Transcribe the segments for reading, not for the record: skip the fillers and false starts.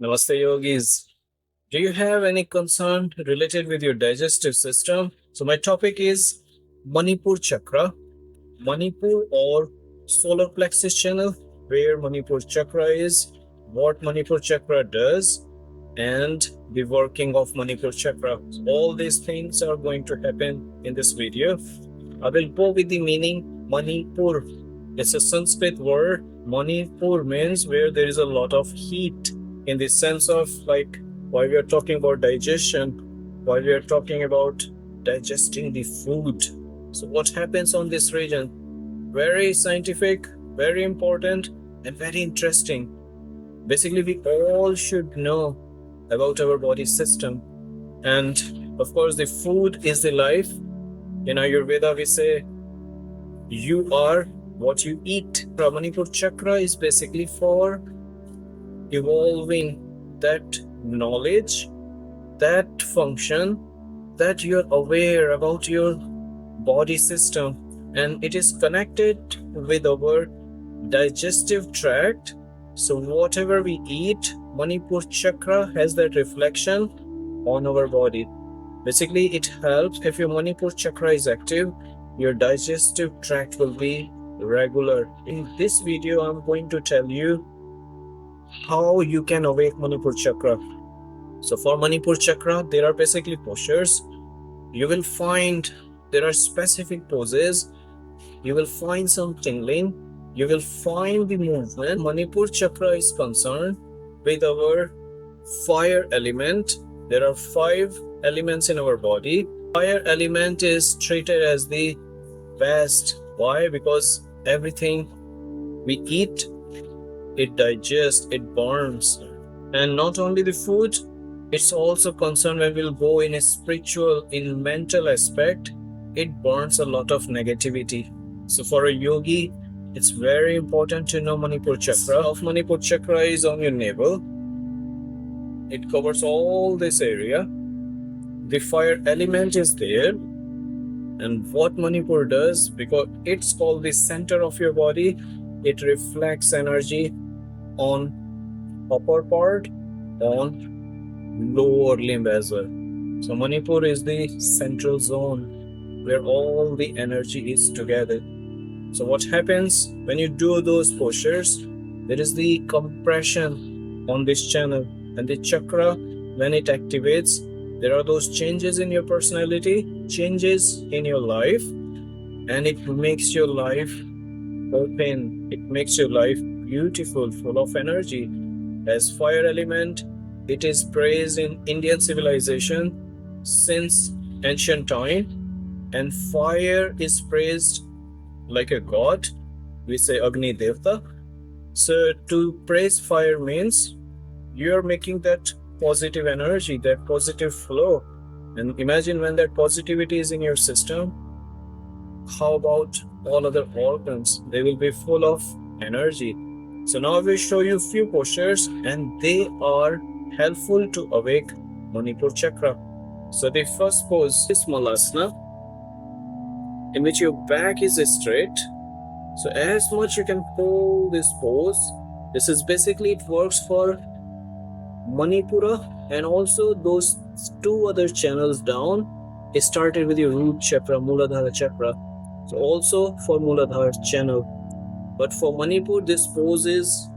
Namaste Yogis. Do you have any concern related with your digestive system? So my topic is Manipur Chakra, Manipur or solar plexus channel, where Manipur Chakra is, what Manipur Chakra does, and the working of Manipur Chakra. All these things are going to happen in this video. I will go with the meaning Manipur. It's a Sanskrit word. Manipur means where there is a lot of heat, in the sense of like while we are talking about digestion, while we are talking about digesting the food. So what happens on this region? Very scientific, very important, and very interesting. Basically, we all should know about our body system. And of course, the food is the life. In Ayurveda, we say, you are what you eat. Manipur Chakra is basically for evolving that knowledge, that function, that you're aware about your body system, and it is connected with our digestive tract. So whatever we eat, Manipur Chakra has that reflection on our body. Basically, it helps. If your Manipur Chakra is active, your digestive tract will be regular. In this video, I'm going to tell you how you can awake Manipur Chakra. So for Manipur Chakra, there are basically postures. You will find there are specific poses. You will find some tingling. You will find the movement. Manipur Chakra is concerned with our fire element. There are 5 elements in our body. Fire element is treated as the best. Why? Because everything we eat, it digests, it burns. And not only the food, it's also concerned when we'll go in a spiritual, in mental aspect, it burns a lot of negativity. So for a yogi, it's very important to know Manipur Chakra. Of Manipur Chakra is on your navel. It covers all this area. The fire element is there. And what Manipur does, because it's called the center of your body, it reflects energy on upper part, on lower limb as well. So Manipur is the central zone where all the energy is together. So what happens when you do those postures? There is the compression on this channel, and the chakra, when it activates, there are those changes in your personality, changes in your life, and it makes your life open. It makes your life beautiful, full of energy. As fire element, it is praised in Indian civilization since ancient time, and fire is praised like a god. We say Agni Devta. So to praise fire means you're making that positive energy, that positive flow. And imagine when that positivity is in your system, how about all other organs? They will be full of energy. So now I will show you a few postures, and they are helpful to awake Manipur Chakra. So the first pose is Malasana, in which your back is straight. So as much you can hold this pose. This is basically, it works for Manipura and also those 2 other channels down. It started with your root chakra, Muladhara chakra. So also for Muladhara channel. But for Manipur, this pose is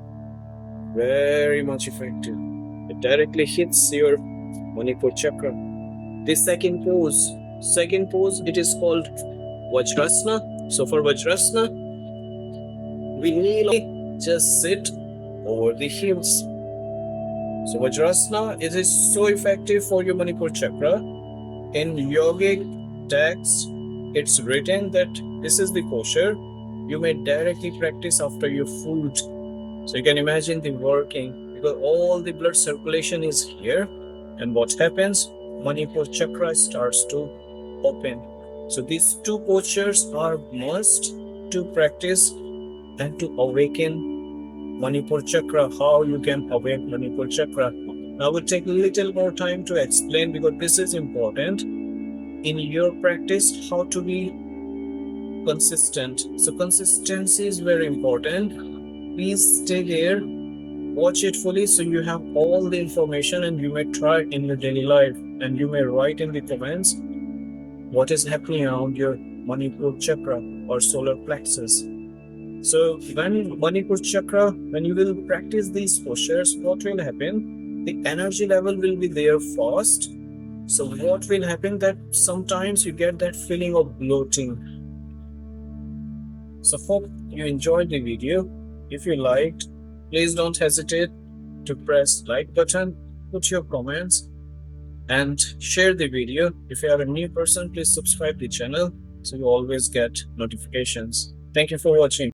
very much effective. It directly hits your Manipur chakra. The second pose, it is called Vajrasana. So for Vajrasana, we kneel, just sit over the heels. So Vajrasana, it is so effective for your Manipur chakra. In yogic text, it's written that this is the posture you may directly practice after your food. So you can imagine the working, because all the blood circulation is here, and what happens? Manipur chakra starts to open. So these 2 postures are must to practice and to awaken Manipur chakra. How you can awaken Manipur chakra? I will take a little more time to explain, because this is important in your practice, how to be consistent. So consistency is very important. Please stay there Watch it fully so you have all the information and you may try it in your daily life, and you may write in the comments what is happening around your Manipur chakra or solar plexus. So when Manipur chakra, when you will practice these postures, what will happen? The energy level will be there fast. So what will happen that sometimes you get that feeling of bloating. So hope you enjoyed the video. If you liked, please don't hesitate to press like button, put your comments and share the video. If you are a new person, please subscribe the channel so you always get notifications. Thank you for watching.